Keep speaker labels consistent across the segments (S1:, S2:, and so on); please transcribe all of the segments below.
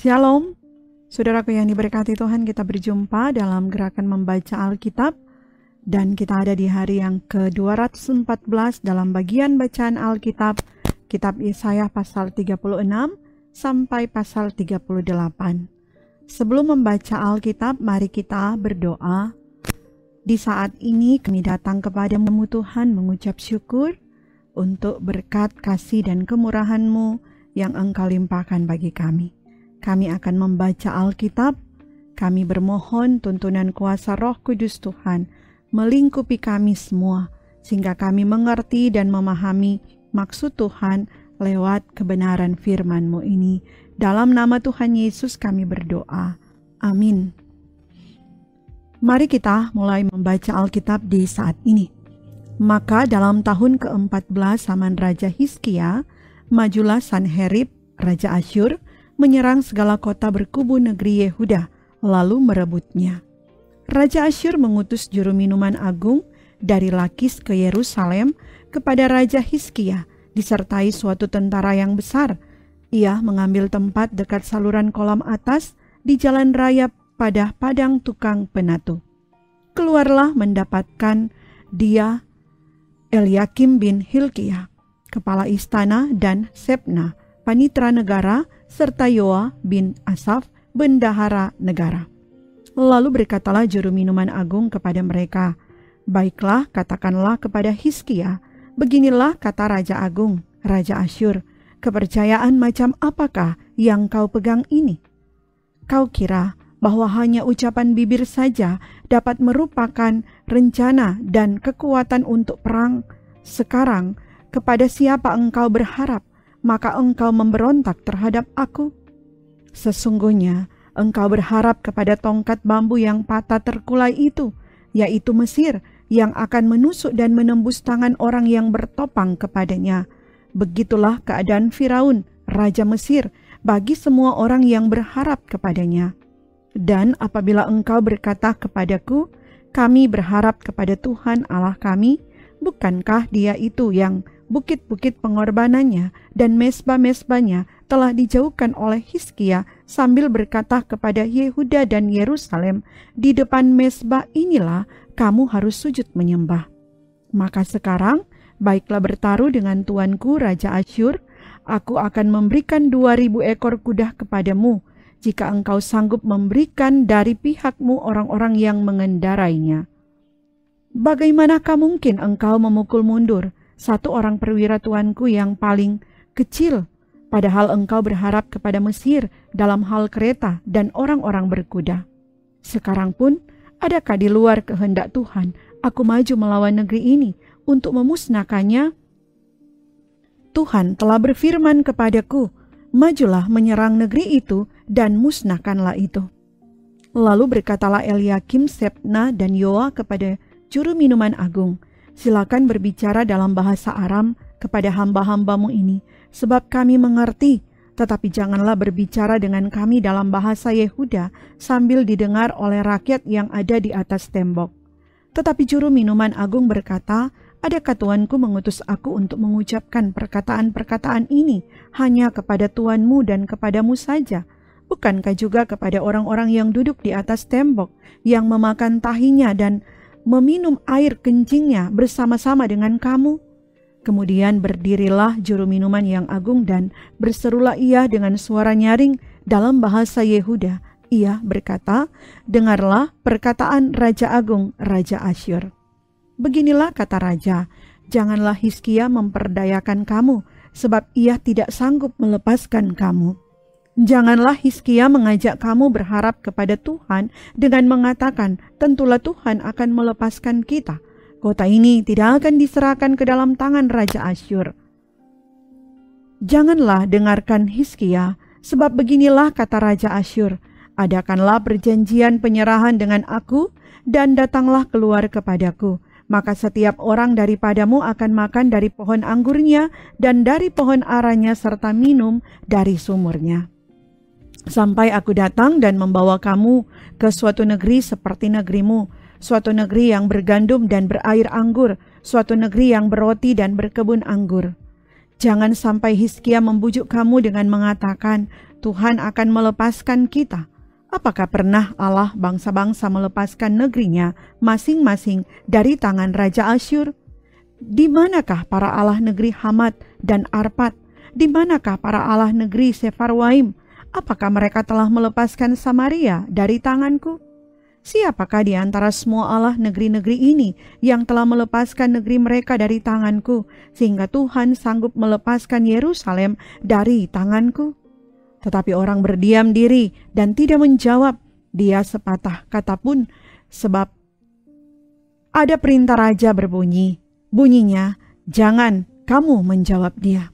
S1: Shalom, saudaraku yang diberkati Tuhan, kita berjumpa dalam gerakan membaca Alkitab dan kita ada di hari yang ke-214 dalam bagian bacaan Alkitab, Kitab Yesaya pasal 36 sampai pasal 38. Sebelum membaca Alkitab, mari kita berdoa. Di saat ini kami datang kepada-Mu Tuhan mengucap syukur untuk berkat, kasih, dan kemurahan-Mu yang Engkau limpahkan bagi kami. Kami akan membaca Alkitab, kami bermohon tuntunan kuasa Roh Kudus Tuhan melingkupi kami semua, sehingga kami mengerti dan memahami maksud Tuhan lewat kebenaran firman-Mu ini. Dalam nama Tuhan Yesus kami berdoa. Amin. Mari kita mulai membaca Alkitab di saat ini. Maka dalam tahun ke-14 zaman Raja Hizkia, majulah Sanherib, Raja Asyur, menyerang segala kota berkubu negeri Yehuda, lalu merebutnya. Raja Asyur mengutus juru minuman agung dari Lakis ke Yerusalem kepada Raja Hizkia, disertai suatu tentara yang besar. Ia mengambil tempat dekat saluran kolam atas di jalan raya pada padang tukang penatu. Keluarlah mendapatkan dia Eliakim bin Hilkiah, kepala istana, dan Sebna, panitra negara, serta Yoa bin Asaf, bendahara negara. Lalu berkatalah juru minuman agung kepada mereka, "Baiklah, katakanlah kepada Hizkia, beginilah kata Raja Agung, Raja Asyur, kepercayaan macam apakah yang kau pegang ini? Kau kira bahwa hanya ucapan bibir saja dapat merupakan rencana dan kekuatan untuk perang? Sekarang, kepada siapa engkau berharap, maka engkau memberontak terhadap aku? Sesungguhnya engkau berharap kepada tongkat bambu yang patah terkulai itu, yaitu Mesir, yang akan menusuk dan menembus tangan orang yang bertopang kepadanya. Begitulah keadaan Firaun, Raja Mesir, bagi semua orang yang berharap kepadanya. Dan apabila engkau berkata kepadaku, kami berharap kepada Tuhan Allah kami, bukankah Dia itu yang bukit-bukit pengorbanannya dan mesbah-mesbahnya telah dijauhkan oleh Hizkia, sambil berkata kepada Yehuda dan Yerusalem, di depan mesbah inilah kamu harus sujud menyembah. Maka sekarang, baiklah bertaruh dengan tuanku Raja Asyur, aku akan memberikan 2.000 ekor kuda kepadamu, jika engkau sanggup memberikan dari pihakmu orang-orang yang mengendarainya. Bagaimanakah mungkin engkau memukul mundur satu orang perwira tuanku yang paling kecil, padahal engkau berharap kepada Mesir dalam hal kereta dan orang-orang berkuda? Sekarang pun, adakah di luar kehendak Tuhan aku maju melawan negeri ini untuk memusnahkannya? Tuhan telah berfirman kepadaku, majulah menyerang negeri itu dan musnahkanlah itu. Lalu berkatalah Eliakim, Sebna, dan Yoa kepada juru minuman agung, silakan berbicara dalam bahasa Aram kepada hamba-hambamu ini, sebab kami mengerti, tetapi janganlah berbicara dengan kami dalam bahasa Yehuda sambil didengar oleh rakyat yang ada di atas tembok. Tetapi juru minuman agung berkata, adakah tuanku mengutus aku untuk mengucapkan perkataan-perkataan ini hanya kepada tuanmu dan kepadamu saja? Bukankah juga kepada orang-orang yang duduk di atas tembok, yang memakan tahinya dan meminum air kencingnya bersama-sama dengan kamu? Kemudian berdirilah juru minuman yang agung dan berserulah ia dengan suara nyaring dalam bahasa Yehuda. Ia berkata, dengarlah perkataan Raja Agung, Raja Asyur. Beginilah kata Raja, janganlah Hizkia memperdayakan kamu, sebab ia tidak sanggup melepaskan kamu. Janganlah Hizkia mengajak kamu berharap kepada Tuhan dengan mengatakan, tentulah Tuhan akan melepaskan kita. Kota ini tidak akan diserahkan ke dalam tangan Raja Asyur. Janganlah dengarkan Hizkia, sebab beginilah kata Raja Asyur, adakanlah perjanjian penyerahan dengan aku, dan datanglah keluar kepadaku. Maka setiap orang daripadamu akan makan dari pohon anggurnya dan dari pohon aranya serta minum dari sumurnya. Sampai aku datang dan membawa kamu ke suatu negeri seperti negerimu, suatu negeri yang bergandum dan berair anggur, suatu negeri yang berroti dan berkebun anggur. Jangan sampai Hizkia membujuk kamu dengan mengatakan, Tuhan akan melepaskan kita. Apakah pernah Allah bangsa-bangsa melepaskan negerinya masing-masing dari tangan Raja Asyur? Di manakah para Allah negeri Hamat dan Arpad? Di manakah para Allah negeri Sefarwaim? Apakah mereka telah melepaskan Samaria dari tanganku? Siapakah di antara semua Allah negeri-negeri ini yang telah melepaskan negeri mereka dari tanganku, sehingga Tuhan sanggup melepaskan Yerusalem dari tanganku? Tetapi orang berdiam diri dan tidak menjawab dia sepatah kata pun, sebab ada perintah raja berbunyi, bunyinya, jangan kamu menjawab dia.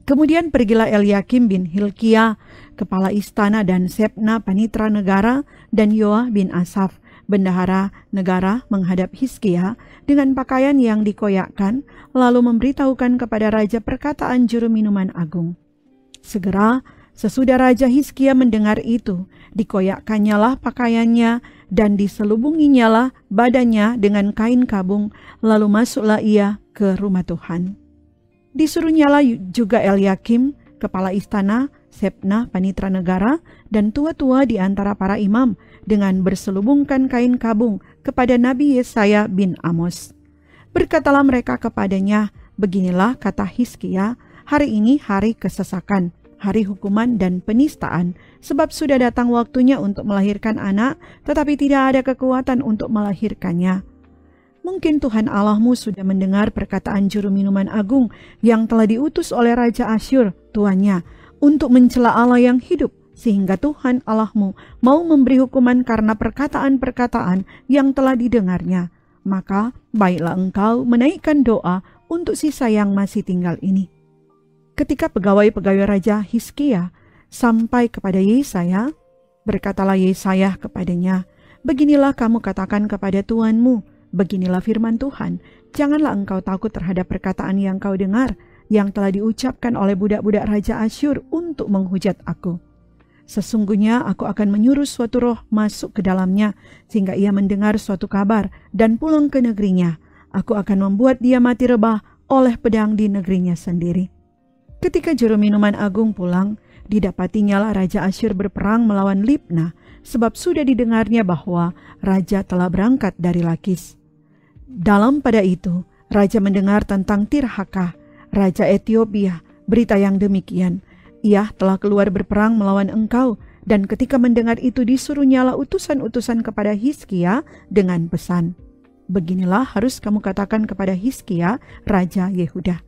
S1: Kemudian pergilah Eliakim bin Hilkia, kepala istana, dan Sebna panitra negara, dan Yoah bin Asaf, bendahara negara, menghadap Hizkia dengan pakaian yang dikoyakkan, lalu memberitahukan kepada raja perkataan juru minuman agung. Segera sesudah Raja Hizkia mendengar itu, dikoyakkannyalah pakaiannya dan diselubunginyalah badannya dengan kain kabung, lalu masuklah ia ke rumah Tuhan. Disuruhnyalah juga Eliakim, kepala istana, Sebna, panitra negara, dan tua-tua di antara para imam, dengan berselubungkan kain kabung kepada Nabi Yesaya bin Amos. Berkatalah mereka kepadanya, beginilah kata Hizkia, hari ini hari kesesakan, hari hukuman dan penistaan, sebab sudah datang waktunya untuk melahirkan anak, tetapi tidak ada kekuatan untuk melahirkannya. Mungkin Tuhan Allahmu sudah mendengar perkataan juru minuman agung yang telah diutus oleh Raja Asyur, tuannya, untuk mencela Allah yang hidup, sehingga Tuhan Allahmu mau memberi hukuman karena perkataan-perkataan yang telah didengarnya. Maka baiklah engkau menaikkan doa untuk sisa yang masih tinggal ini. Ketika pegawai-pegawai Raja Hizkia sampai kepada Yesaya, berkatalah Yesaya kepadanya, beginilah kamu katakan kepada tuanmu, beginilah firman Tuhan, janganlah engkau takut terhadap perkataan yang kau dengar, yang telah diucapkan oleh budak-budak Raja Asyur untuk menghujat aku. Sesungguhnya aku akan menyuruh suatu roh masuk ke dalamnya, sehingga ia mendengar suatu kabar dan pulang ke negerinya. Aku akan membuat dia mati rebah oleh pedang di negerinya sendiri. Ketika juru minuman agung pulang, didapatinya Raja Asyur berperang melawan Libna, sebab sudah didengarnya bahwa raja telah berangkat dari Lakis. Dalam pada itu, raja mendengar tentang Tirhaka, raja Ethiopia, berita yang demikian, ia telah keluar berperang melawan engkau, dan ketika mendengar itu disuruhnyalah utusan-utusan kepada Hizkia dengan pesan, beginilah harus kamu katakan kepada Hizkia, raja Yehuda.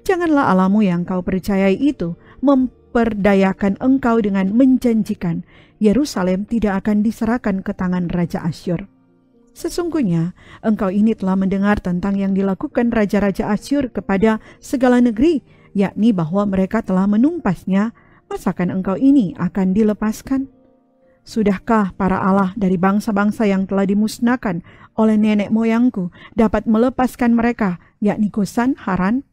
S1: Janganlah Allahmu yang kau percayai itu memperdayakan engkau dengan menjanjikan Yerusalem tidak akan diserahkan ke tangan Raja Asyur. Sesungguhnya engkau ini telah mendengar tentang yang dilakukan raja-raja Asyur kepada segala negeri, yakni bahwa mereka telah menumpasnya. Masakan engkau ini akan dilepaskan? Sudahkah para Allah dari bangsa-bangsa yang telah dimusnahkan oleh nenek moyangku dapat melepaskan mereka, yakni Gosan, Haran,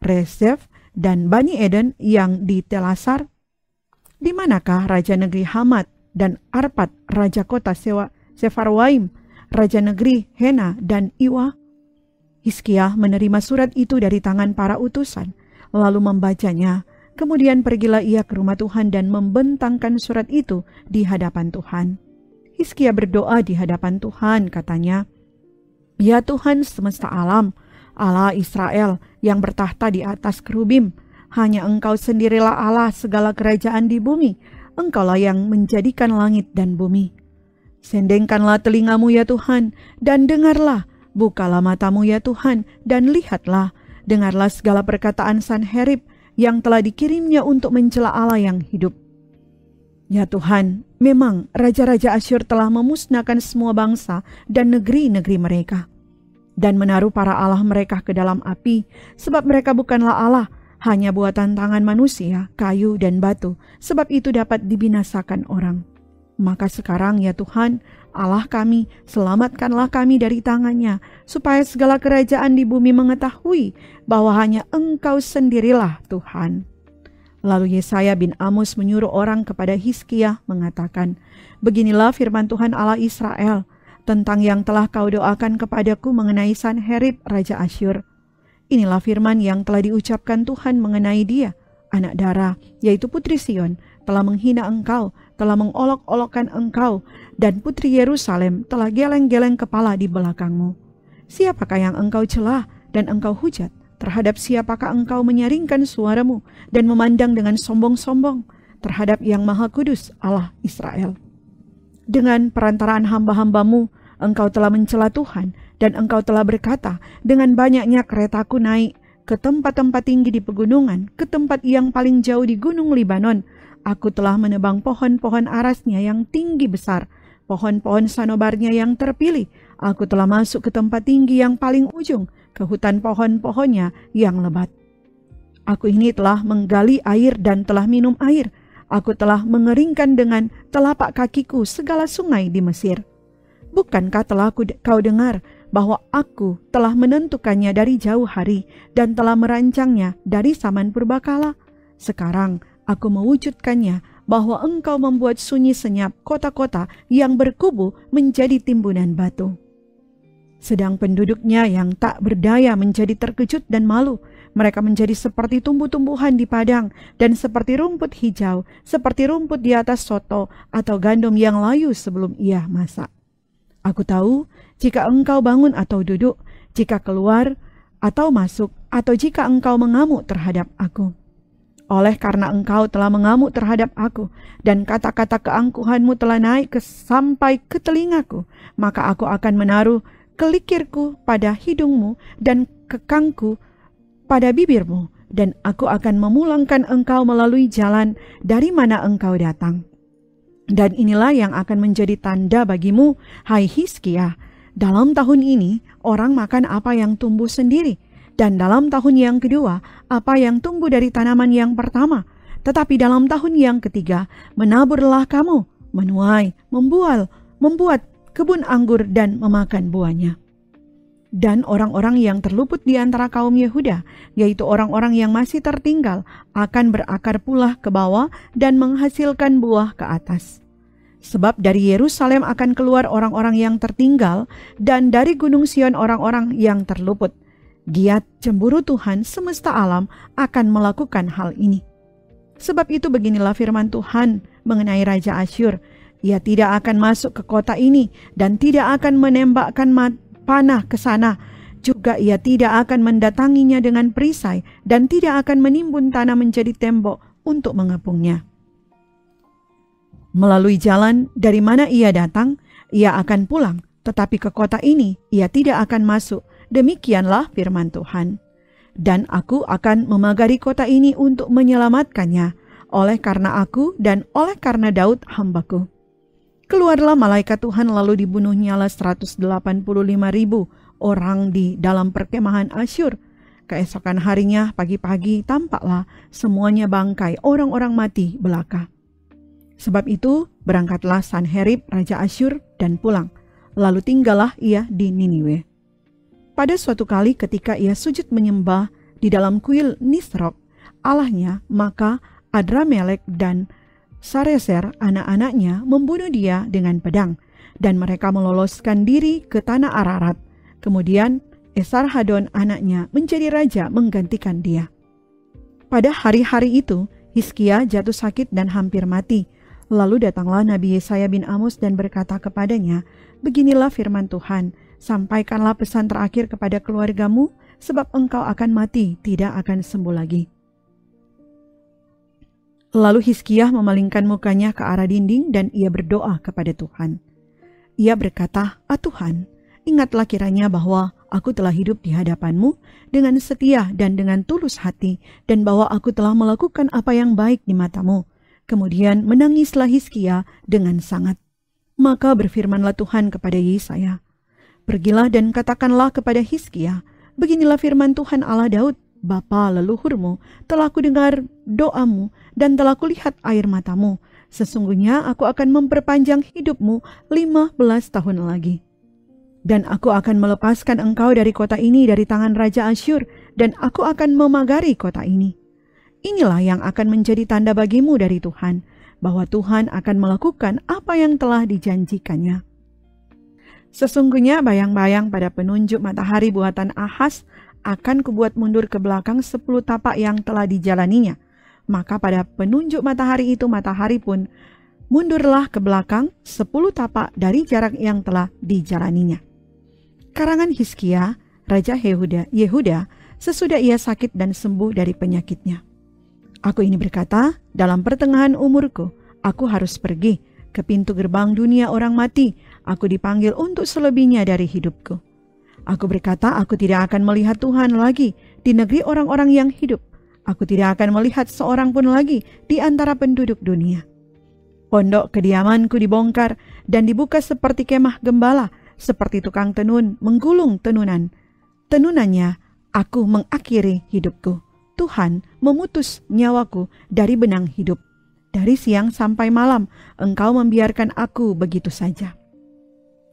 S1: Rezef, dan Bani Eden yang di Telasar? Di manakah raja negeri Hamat dan Arpad, raja kota Sefarwaim, raja negeri Hena dan Iwa? Hizkia menerima surat itu dari tangan para utusan, lalu membacanya. Kemudian pergilah ia ke rumah Tuhan dan membentangkan surat itu di hadapan Tuhan. Hizkia berdoa di hadapan Tuhan, katanya, "Ya Tuhan semesta alam, Allah Israel yang bertahta di atas kerubim, hanya Engkau sendirilah Allah segala kerajaan di bumi. Engkaulah yang menjadikan langit dan bumi. Sendengkanlah telingamu ya Tuhan, dan dengarlah. Bukalah matamu ya Tuhan, dan lihatlah. Dengarlah segala perkataan Sanherib yang telah dikirimnya untuk mencela Allah yang hidup. Ya Tuhan, memang raja-raja Asyur telah memusnahkan semua bangsa dan negeri-negeri mereka, dan menaruh para Allah mereka ke dalam api, sebab mereka bukanlah Allah, hanya buatan tangan manusia, kayu dan batu, sebab itu dapat dibinasakan orang. Maka sekarang ya Tuhan, Allah kami, selamatkanlah kami dari tangannya, supaya segala kerajaan di bumi mengetahui bahwa hanya Engkau sendirilah Tuhan." Lalu Yesaya bin Amos menyuruh orang kepada Hizkia mengatakan, "Beginilah firman Tuhan Allah Israel tentang yang telah kau doakan kepadaku mengenai Sanherib Raja Asyur. Inilah firman yang telah diucapkan Tuhan mengenai dia, anak Dara, yaitu putri Sion, telah menghina engkau, telah mengolok-olokkan engkau, dan putri Yerusalem telah geleng-geleng kepala di belakangmu. Siapakah yang engkau celah dan engkau hujat? Terhadap siapakah engkau menyaringkan suaramu dan memandang dengan sombong-sombong? Terhadap Yang Maha Kudus, Allah Israel. Dengan perantaraan hamba-hambamu, engkau telah mencela Tuhan, dan engkau telah berkata, dengan banyaknya keretaku naik ke tempat-tempat tinggi di pegunungan, ke tempat yang paling jauh di gunung Libanon. Aku telah menebang pohon-pohon arasnya yang tinggi besar, pohon-pohon sanobarnya yang terpilih. Aku telah masuk ke tempat tinggi yang paling ujung, ke hutan pohon-pohonnya yang lebat. Aku ini telah menggali air dan telah minum air. Aku telah mengeringkan dengan telapak kakiku segala sungai di Mesir. Bukankah telah kau dengar bahwa aku telah menentukannya dari jauh hari dan telah merancangnya dari zaman purbakala? Sekarang aku mewujudkannya, bahwa engkau membuat sunyi senyap kota-kota yang berkubu menjadi timbunan batu. Sedang penduduknya yang tak berdaya menjadi terkejut dan malu. Mereka menjadi seperti tumbuh-tumbuhan di padang dan seperti rumput hijau, seperti rumput di atas soto atau gandum yang layu sebelum ia masak. Aku tahu jika engkau bangun atau duduk, jika keluar atau masuk, atau jika engkau mengamuk terhadap aku. Oleh karena engkau telah mengamuk terhadap aku, dan kata-kata keangkuhanmu telah naik sampai ke telingaku, maka aku akan menaruh kelikirku pada hidungmu dan kekangku pada bibirmu, dan aku akan memulangkan engkau melalui jalan dari mana engkau datang. Dan inilah yang akan menjadi tanda bagimu, hai Hizkia. Dalam tahun ini, orang makan apa yang tumbuh sendiri, dan dalam tahun yang kedua, apa yang tumbuh dari tanaman yang pertama. Tetapi dalam tahun yang ketiga, menaburlah kamu, menuai, membuat kebun anggur dan memakan buahnya. Dan orang-orang yang terluput di antara kaum Yehuda, yaitu orang-orang yang masih tertinggal, akan berakar pula ke bawah dan menghasilkan buah ke atas. Sebab dari Yerusalem akan keluar orang-orang yang tertinggal, dan dari Gunung Sion orang-orang yang terluput. Giat cemburu Tuhan semesta alam akan melakukan hal ini. Sebab itu beginilah firman Tuhan mengenai Raja Asyur. Ia tidak akan masuk ke kota ini dan tidak akan menembakkan panah ke sana. Juga ia tidak akan mendatanginya dengan perisai dan tidak akan menimbun tanah menjadi tembok untuk mengepungnya. Melalui jalan dari mana ia datang, ia akan pulang, tetapi ke kota ini ia tidak akan masuk. Demikianlah firman Tuhan. Dan aku akan memagari kota ini untuk menyelamatkannya, oleh karena aku dan oleh karena Daud hambaku. Keluarlah malaikat Tuhan lalu dibunuhnyalah 185.000 orang di dalam perkemahan Asyur. Keesokan harinya pagi-pagi tampaklah semuanya bangkai orang-orang mati belaka. Sebab itu berangkatlah Sanherib Raja Asyur dan pulang. Lalu tinggallah ia di Niniwe. Pada suatu kali ketika ia sujud menyembah di dalam kuil Nisrok, Allahnya, maka Adramelek dan Sarezer anak-anaknya membunuh dia dengan pedang, dan mereka meloloskan diri ke tanah Ararat. Kemudian Esarhadon anaknya menjadi raja menggantikan dia. Pada hari-hari itu Hizkia jatuh sakit dan hampir mati. Lalu datanglah Nabi Yesaya bin Amos dan berkata kepadanya, beginilah firman Tuhan, sampaikanlah pesan terakhir kepada keluargamu, sebab engkau akan mati, tidak akan sembuh lagi. Lalu Hizkia memalingkan mukanya ke arah dinding dan ia berdoa kepada Tuhan. Ia berkata, Tuhan, ingatlah kiranya bahwa aku telah hidup di hadapan-Mu dengan setia dan dengan tulus hati, dan bahwa aku telah melakukan apa yang baik di mata-Mu. Kemudian menangislah Hizkia dengan sangat. Maka berfirmanlah Tuhan kepada Yesaya, pergilah dan katakanlah kepada Hizkia, beginilah firman Tuhan Allah Daud, bapa leluhurmu, telah kudengar doamu dan telah kulihat air matamu. Sesungguhnya aku akan memperpanjang hidupmu 15 tahun lagi. Dan aku akan melepaskan engkau dari kota ini dari tangan Raja Asyur, dan aku akan memagari kota ini. Inilah yang akan menjadi tanda bagimu dari Tuhan, bahwa Tuhan akan melakukan apa yang telah dijanjikannya. Sesungguhnya bayang-bayang pada penunjuk matahari buatan Ahaz akan kubuat mundur ke belakang 10 tapak yang telah dijalaninya. Maka pada penunjuk matahari itu, matahari pun mundurlah ke belakang 10 tapak dari jarak yang telah dijalaninya. Karangan Hizkia, Raja Yehuda, sesudah ia sakit dan sembuh dari penyakitnya. Aku ini berkata, dalam pertengahan umurku, aku harus pergi ke pintu gerbang dunia orang mati. Aku dipanggil untuk selebihnya dari hidupku. Aku berkata, aku tidak akan melihat Tuhan lagi di negeri orang-orang yang hidup. Aku tidak akan melihat seorang pun lagi di antara penduduk dunia. Pondok kediamanku dibongkar dan dibuka seperti kemah gembala, seperti tukang tenun menggulung tenunan. Tenunannya, aku mengakhiri hidupku. Tuhan memutus nyawaku dari benang hidup. Dari siang sampai malam, Engkau membiarkan aku begitu saja.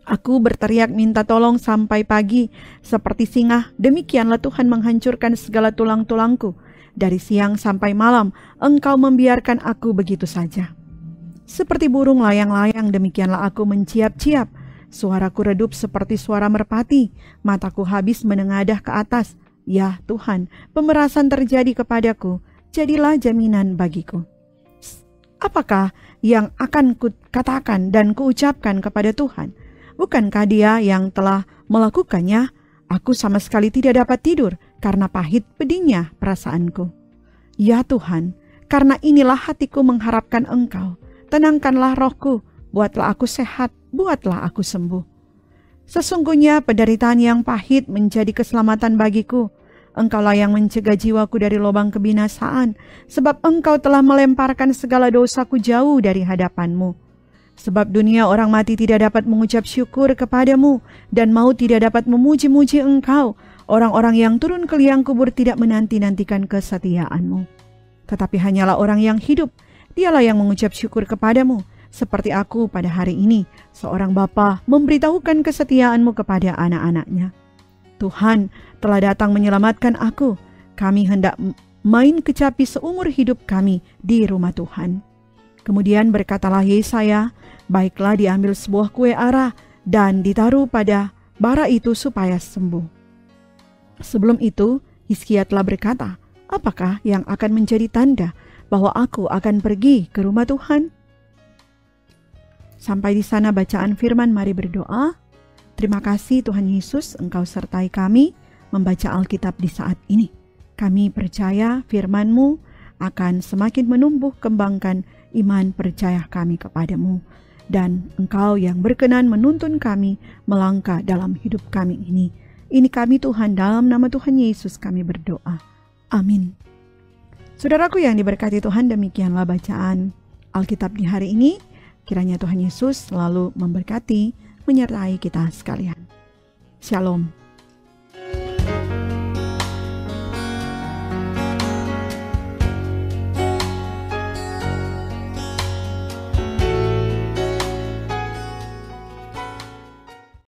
S1: Aku berteriak minta tolong sampai pagi, seperti singa, demikianlah Tuhan menghancurkan segala tulang-tulangku. Dari siang sampai malam, Engkau membiarkan aku begitu saja. Seperti burung layang-layang, demikianlah aku menciap-ciap. Suaraku redup seperti suara merpati, mataku habis menengadah ke atas. Ya Tuhan, pemerasan terjadi kepadaku, jadilah jaminan bagiku. Apakah yang akan kukatakan dan kuucapkan kepada Tuhan? Bukankah Dia yang telah melakukannya? Aku sama sekali tidak dapat tidur karena pahit pedihnya perasaanku. Ya Tuhan, karena inilah hatiku mengharapkan Engkau. Tenangkanlah rohku, buatlah aku sehat, buatlah aku sembuh. Sesungguhnya penderitaan yang pahit menjadi keselamatan bagiku. Engkaulah yang mencegah jiwaku dari lubang kebinasaan, sebab Engkau telah melemparkan segala dosaku jauh dari hadapan-Mu. Sebab dunia orang mati tidak dapat mengucap syukur kepadamu, dan maut tidak dapat memuji-muji Engkau. Orang-orang yang turun ke liang kubur tidak menanti-nantikan kesetiaan-Mu. Tetapi hanyalah orang yang hidup, dialah yang mengucap syukur kepadamu. Seperti aku pada hari ini, seorang bapa memberitahukan kesetiaan-Mu kepada anak-anaknya. Tuhan telah datang menyelamatkan aku. Kami hendak main kecapi seumur hidup kami di rumah Tuhan. Kemudian berkatalah Yesaya, baiklah diambil sebuah kue ara dan ditaruh pada bara itu supaya sembuh. Sebelum itu, Hizkia telah berkata, apakah yang akan menjadi tanda bahwa aku akan pergi ke rumah Tuhan? Sampai di sana bacaan firman, mari berdoa. Terima kasih Tuhan Yesus, Engkau sertai kami membaca Alkitab di saat ini. Kami percaya firman-Mu akan semakin menumbuh kembangkan iman percaya kami kepadamu. Dan Engkau yang berkenan menuntun kami melangkah dalam hidup kami ini. Ini kami Tuhan, dalam nama Tuhan Yesus kami berdoa. Amin. Saudaraku yang diberkati Tuhan, demikianlah bacaan Alkitab di hari ini. Kiranya Tuhan Yesus selalu memberkati, menyertai kita sekalian. Shalom.